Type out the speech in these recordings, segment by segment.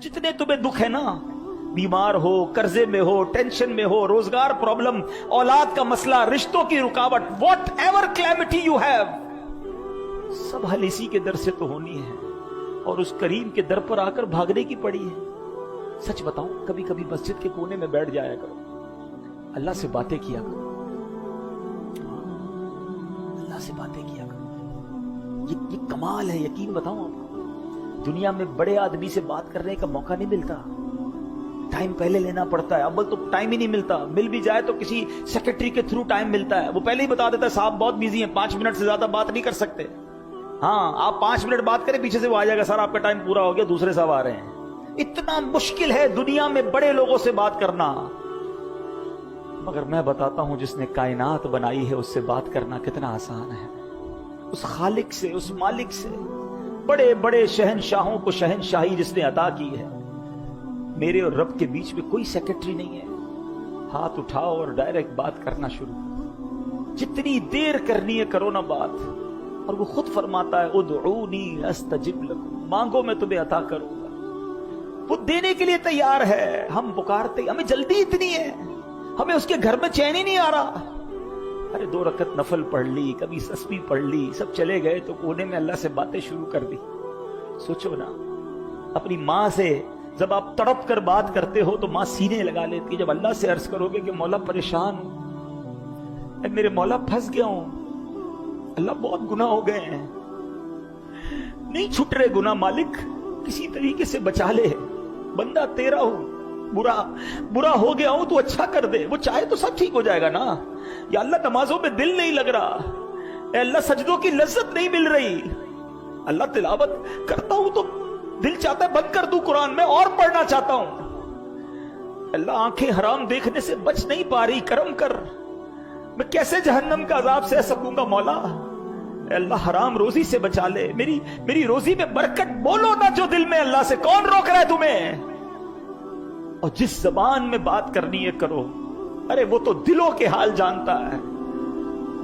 जितने तुम्हें दुख है ना, बीमार हो, कर्जे में हो, टेंशन में हो, रोजगार प्रॉब्लम, औलाद का मसला, रिश्तों की रुकावट, what ever calamity you have, सब हल इसी के दर से तो होनी है और उस करीम के दर पर आकर भागने की पड़ी है। सच बताऊं, कभी कभी मस्जिद के कोने में बैठ जाया करो, अल्लाह से बातें किया करो, अल्लाह से बातें किया करो। ये कमाल है। यकीन बताऊं आपको, दुनिया में बड़े आदमी से बात करने का मौका नहीं मिलता, टाइम पहले लेना पड़ता है। अब तो टाइम ही नहीं मिलता, मिल भी जाए तो किसी सेक्रेटरी के थ्रू टाइम मिलता है, वो पहले ही बता देता है साहब बहुत बिजी हैं, 5 मिनट से ज्यादा बात नहीं कर सकते। हाँ, आप 5 मिनट बात करें, पीछे से वो आ जाएगा, सर आपका टाइम पूरा हो गया, दूसरे साहब आ रहे हैं। इतना मुश्किल है दुनिया में बड़े लोगों से बात करना, मगर मैं बताता हूं जिसने कायनात बनाई है उससे बात करना कितना आसान है। उस खालिक से, उस मालिक से, बड़े बड़े शहनशाहों को शहनशाही जिसने अता की है। मेरे और रब के बीच में कोई सेक्रेटरी नहीं है। हाथ उठाओ और डायरेक्ट बात करना शुरू करो, जितनी देर करनी है करो ना बात। और वो खुद फरमाता है उदऊनी अस्तजिब लकुम, मांगो मैं तुम्हें अता करूंगा। वो देने के लिए तैयार है, हम पुकारते, हमें जल्दी इतनी है, हमें उसके घर में चैन ही नहीं आ रहा। अरे 2 रकत नफल पढ़ ली, कभी तस्बीह पढ़ ली, सब चले गए तो कोने में अल्लाह से बातें शुरू कर दी। सोचो ना, अपनी माँ से जब आप तड़प कर बात करते हो तो माँ सीने लगा लेती है। जब अल्लाह से अर्ज करोगे कि मौला परेशान हूं, मेरे मौला फंस गया हूं, अल्लाह बहुत गुनाह हो गए हैं, नहीं छूट रहे गुनाह, मालिक किसी तरीके से बचा ले, बंदा तेरा हूं, बुरा हो गया हूं, तू अच्छा कर दे। वो चाहे तो सब ठीक हो जाएगा ना। या अल्लाह नमाजों में दिल नहीं लग रहा, अल्लाह सजदों की लज्जत नहीं मिल रही, अल्लाह तिलावत करता हूं तो दिल चाहता है बंद कर दूं कुरान में और पढ़ना चाहता हूं, अल्लाह आंखें हराम देखने से बच नहीं पा रही, करम कर, मैं कैसे जहन्नम का अजाब सह सकूंगा मौला, अल्लाह हराम रोजी से बचा ले, मेरी रोजी में बरकत बोलो ना जो दिल में अल्लाह से, कौन रोक रहा है तुम्हें। और जिस जबान में बात करनी है करो। अरे वो तो दिलों के हाल जानता है,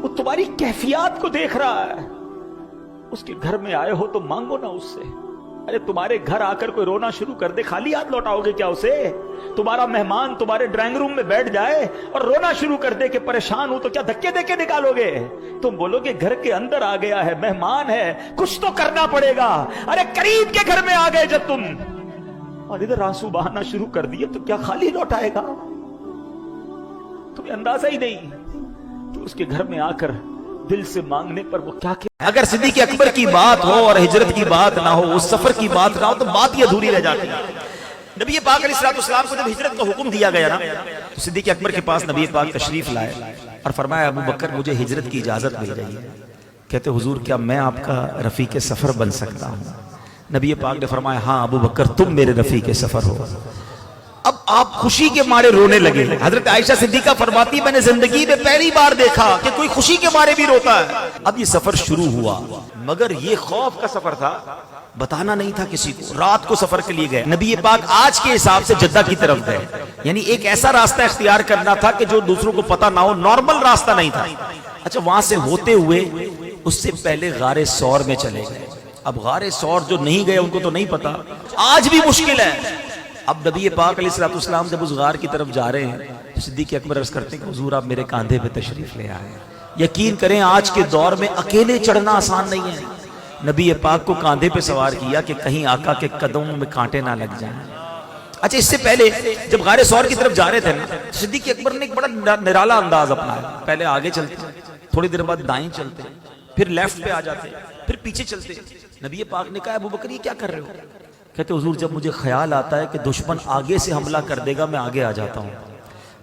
वो तुम्हारी कैफियत को देख रहा है। उसके घर में आए हो तो मांगो ना उससे। अरे तुम्हारे घर आकर कोई रोना शुरू कर दे, खाली हाथ लौटाओगे क्या उसे? तुम्हारा मेहमान तुम्हारे ड्राइंग रूम में बैठ जाए और रोना शुरू कर दे कि परेशान हूं, तो क्या धक्के देके निकालोगे? तुम बोलोगे घर के अंदर आ गया है, मेहमान है, कुछ तो करना पड़ेगा। अरे करीब के घर में आ गए जब तुम और इधर आंसू बहाना शुरू कर दिए तो क्या खाली लौटाएगा? तुम्हें अंदाजा ही नहीं तो उसके घर में आकर दिल से मांगने पर वो क्या क्या। अगर सिद्दीक़ अकबर की बात हो और हिजरत की बात ना हो, उस सफर की बात ना हो, तो बात ही अधूरी रह जाती है। नबी पाक अलैहिस्सलाम को जब हिजरत का हुक्म दिया गया ना, तो सिद्दीक़ अकबर के पास नबी पाक तशरीफ लाए और फरमाया अबू बकर मुझे हिजरत की इजाजत मिल रही है। कहते हुजूर क्या मैं आपका रफीक सफर बन सकता हूँ? नबी पाक ने फरमाया हाँ अबू बकर तुम मेरे रफीक सफर हो। अब आप खुशी के मारे रोने लगे। हजरत आयशा सिद्दीका फरमाती मैंने जिंदगी में पहली बार देखा कि कोई खुशी के मारे भी रोता है। अब ये सफर शुरू हुआ, मगर ये खौफ का सफर था, बताना नहीं था किसी को। रात को सफर के लिए गए। नबी पाक आज के हिसाब से जद्दा की तरफ गए, यानी एक ऐसा रास्ता इख्तियार करना था कि जो दूसरों को पता ना हो, नॉर्मल रास्ता नहीं था। अच्छा, वहां से होते हुए उससे पहले गारे सौर में चले गए। अब गारे सौर जो नहीं गए उनको तो नहीं पता, आज भी मुश्किल है। अब नबी पाक अलैहिस्सलाम जब उस गार की तरफ जा रहे हैं तो सिद्दीक़ अकबर अर्ज़ करते हैं कि हुजूर आप मेरे कांधे पे तशरीफ ले आए। यकीन करें आज के दौर में अकेले चढ़ना आसान नहीं है। नबी पाक को कांधे पे सवार किया कि कहीं आका के कदमों में कांटे ना लग जाएं। अच्छा, इससे पहले जब गारे सौर की तरफ जा रहे थे ना, सिद्दीक़ अकबर ने एक बड़ा निराला अंदाज अपनाया। पहले आगे चलते, थोड़ी देर बाद दाएं चलते, फिर लेफ्ट पे आ जाते, फिर पीछे चलते। नबी पाक ने कहा अबू बकर ये क्या कर रहे हो? कहते हुजूर जब मुझे ख्याल आता है कि दुश्मन आगे से हमला कर देगा मैं आगे आ जाता हूँ,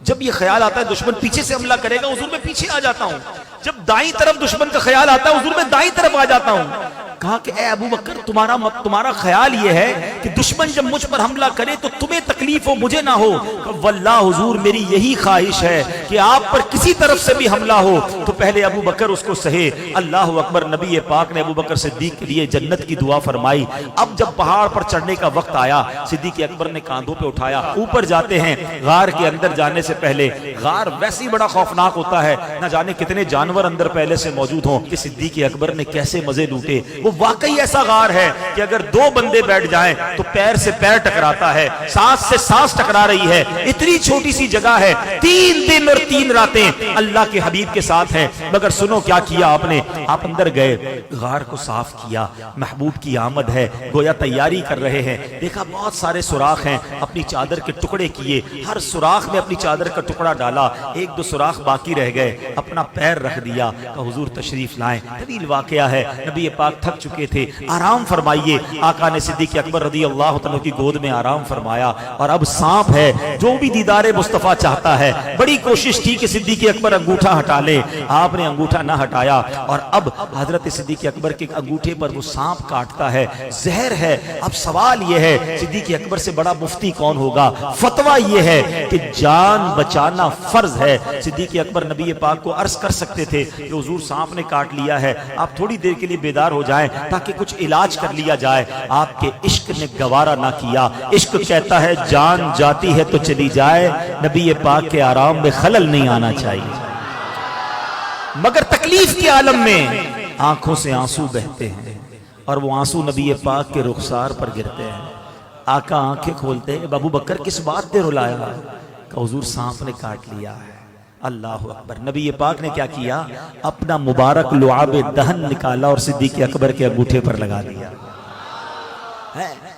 जब ये ख्याल आता है दुश्मन पीछे से हमला करेगा हुजूर मैं पीछे आ जाता हूँ, जब दाईं तरफ दुश्मन का ख्याल आता है हुजूर मैं दाईं तरफ आ जाता हूँ। कहा कि ए अबू बकर तुम्हारा ख्याल ये है कि दुश्मन जब मुझ पर हमला करे तो तुम्हें तकलीफ हो मुझे ना हो। वल्लाह हुजूर मेरी यही ख्वाहिश है कि आप पर किसी तरफ से भी हमला हो तो पहले अबू बकर उसको सहे। अल्लाह अकबर। नबी पाक ने अबू बकर सिद्दीक के लिए जन्नत की दुआ फरमाई। अब जब पहाड़ पर चढ़ने का वक्त आया, सिद्दीक अकबर ने कांधों पे उठाया, ऊपर जाते हैं। गार के अंदर जाने से पहले, गार वैसे ही बड़ा खौफनाक होता है, न जाने कितने जानवर अंदर पहले से मौजूद हों कि सिद्दीक अकबर ने कैसे मजे लूटे। वो واقعی ایسا غار ہے کہ اگر دو بندے بیٹھ جائیں تو پیر سے پیر ٹکراتا ہے، سانس سے سانس ٹکرا رہی ہے، اتنی چھوٹی سی جگہ ہے، 3 دن اور 3 راتیں اللہ کے حبیب کے ساتھ ہیں۔ مگر سنو کیا کیا آپ نے، آپ اندر گئے، غار کو صاف کیا، محبوب کی آمد ہے، گویا تیاری کر رہے ہیں، دیکھا بہت سارے سوراخ ہیں، اپنی چادر کے ٹکڑے کیے، ہر سوراخ میں اپنی چادر کا ٹکڑا ڈالا، 1-2 سوراخ باقی رہ گئے، اپنا پیر رکھ دیا کہ حضور تشریف لائیں۔ طویل واقعہ ہے، نبی پاک تھک چکے تھے، آرام فرمائیے۔ آقا نے صدیق اکبر رضی اللہ عنہ کی گود میں آرام فرمایا، اور اب سانپ ہے، جو بھی دیدار مصطفیٰ چاہتا ہے، بڑی کوشش کی کہ صدیق اکبر انگوٹھا ہٹا لے، آپ نے انگوٹھا نہ ہٹایا، اور اب حضرت صدیق اکبر کے انگوٹھے پر وہ سانپ کاٹتا ہے، زہر ہے۔ اب سوال یہ ہے صدیق اکبر سے بڑا مفتی کون ہوگا؟ فتویٰ یہ ہے کہ جان بچانا فرض ہے۔ صدیق اکبر نبی پاک کو عرض کر سکتے تھے کہ حضور سانپ نے کاٹ لیا ہے، آپ تھوڑی دیر کے لیے بیدار ہو جائیں تاکہ کچھ علاج کر لیا جائے۔ آپ کے عشق نے گوارا نہ کیا، عشق کہتا ہے جان جاتی ہے تو چلی جائے، نبی پاک کے آرام میں خلل نہیں آنا چاہیے۔ مگر تکلیف کے عالم میں آنکھوں سے آنسو بہتے ہیں، اور وہ آنسو نبی پاک کے رخسار پر گرتے ہیں۔ آقا آنکھیں کھولتے ہیں، ابو بکر کس بات نے رلایا؟ کہ حضور سانپ نے کاٹ لیا ہے۔ اللہ اکبر۔ نبی پاک نے کیا کیا؟ اپنا مبارک لعاب دہن نکالا اور صدیق اکبر کے انگوٹھے پر لگا دیا۔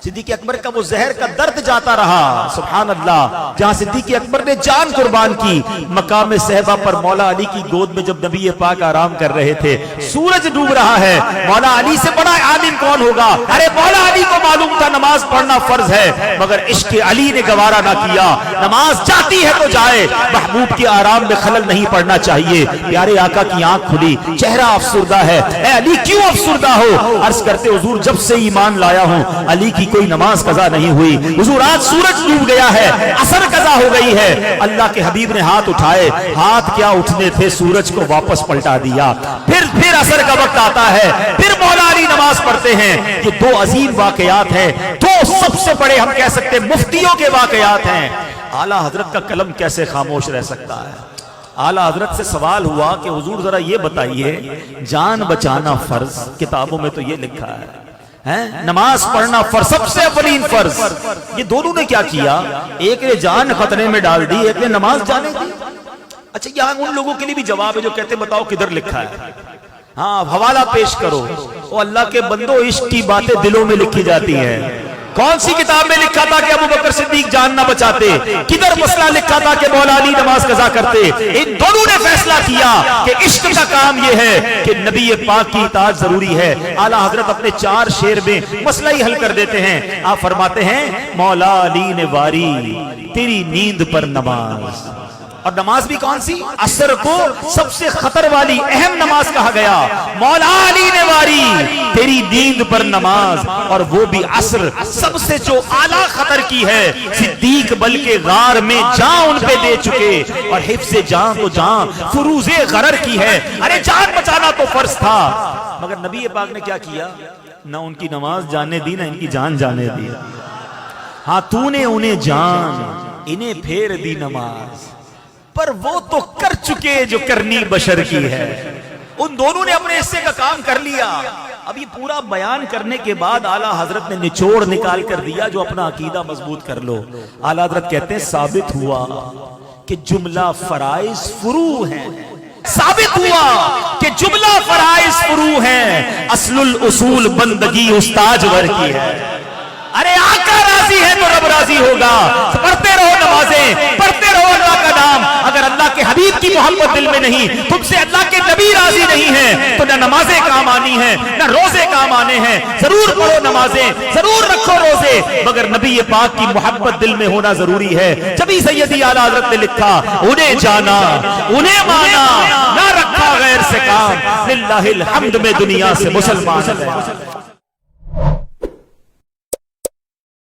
صدیق اکبر کا وہ زہر کا درد جاتا رہا، سبحان اللہ۔ جہاں صدیق اکبر نے جان قربان کی، مقام صحبہ پر مولا علی کی گود میں جب نبی پاک آرام کر رہے تھے، سورج ڈوب رہا ہے، مولا علی سے بڑا عالم کون ہوگا؟ ارے مولا علی کو معلوم تھا نماز پڑھنا فرض ہے، مگر عشق علی نے گوارا نہ کیا۔ نماز جاتی ہے تو جائے، محبوب کے آرام میں خلل نہیں پڑنا چاہیے۔ پیارے آقا کی آنکھ کھلی، چہرہ افسردہ ہے۔ اے علی کیوں افسردہ ہو؟ عرض کرتے حضور جب سے ایمان لایا ہوں علی کی کوئی نماز قضا نہیں ہوئی۔ حضور آج سورج ڈوب گیا ہے، عصر قضا ہو گئی ہے۔ اللہ کے حبیب نے ہاتھ اٹھائے، ہاتھ کیا اٹھنے تھے، سورج کو واپس پلٹا دیا۔ پھر عصر کا وقت آتا ہے، پھر مولا علی نماز پڑھتے ہیں۔ یہ 2 عظیم واقعات ہیں، 2 سب سے بڑے ہم کہہ سکتے مفتیوں کے واقعات ہیں۔ اعلیٰ حضرت کا قلم کیسے خاموش رہ سکتا ہے؟ اعلیٰ حضرت سے سوال ہوا کہ حضور ذرا یہ بتائیے، جان بچانا فرض، کتابوں میں تو یہ لکھا ہے، نماز پڑھنا فرض، سب سے اولین فرض، یہ دونوں نے کیا کیا؟ ایک نے جان خطرے میں ڈال دی، ایک نے نماز جانے دی۔ اچھا یہاں ان لوگوں کے لیے بھی جواب ہے جو کہتے بتاؤ کدھر لکھا ہے؟ ہاں حوالہ پیش کرو۔ وہ اللہ کے بندو، عشق کی باتیں دلوں میں لکھی جاتی ہیں۔ کون سی کتاب میں لکھا تھا کہ ابو بکر صدیق جان نہ بچاتے؟ کدھر مسئلہ لکھا تھا کہ مولا علی نماز قضا کرتے؟ ان دونوں نے فیصلہ کیا کہ عشق کا کام یہ ہے کہ نبی پاک کی اطاعت ضروری ہے۔ اعلیٰ حضرت اپنے 4 شعر میں مسئلہ ہی حل کر دیتے ہیں۔ آپ فرماتے ہیں مولا علی نے واری تیری نیند پر نماز، اور نماز بھی کون سی؟ عصر کو سب سے خطر والی اہم نماز کہا گیا۔ مولا علی نے واری تیری نیند پر نماز، اور وہ بھی عصر، سب سے جو اعلیٰ خطر کی ہے۔ صدیق بلکہ غار میں جان ان پہ دے چکے، اور حفظ جان تو جان فروز غرر کی ہے۔ ارے جان بچانا تو فرض تھا، مگر نبی پاک نے کیا کیا؟ نہ ان کی نماز جانے دی، نہ ان کی جان جانے دی۔ ہاں تو نے انہیں جان، انہیں پھیر دی نماز، پر وہ تو کر چکے جو کرنی بشر کی ہے۔ ان دونوں نے اپنے حصے کا کام کر لیا۔ اب یہ پورا بیان کرنے کے بعد اعلیٰ حضرت نے نچوڑ نکال کر دیا جو اپنا عقیدہ مضبوط کر لو۔ اعلیٰ حضرت کہتے ہیں ثابت ہوا کہ جملہ فرائض فروع ہیں، ثابت ہوا کہ جملہ فرائض فروع ہیں، اصل الاصول بندگی استاج ور کی ہے۔ ارے آقا راضی ہے تو رب راضی ہوگا۔ پڑھتے رہو نمازیں، پڑھتے رہو اللہ کا نام۔ اگر اللہ کے حبیب کی محبت دل میں نہیں، تم سے اللہ کے نبی راضی نہیں ہیں، تو نہ نمازیں کام آنی ہیں، نہ روزے کام آنے ہیں۔ ضرور پڑھو نمازیں، ضرور رکھو روزے، مگر نبی پاک کی محبت دل میں ہونا ضروری ہے۔ جبھی سیدی اعلیٰ حضرت نے لکھا انہیں جانا، انہیں مانا، نہ رکھا غیر سے کام، للہ الحمد میں دنیا سے مسلمان ہے۔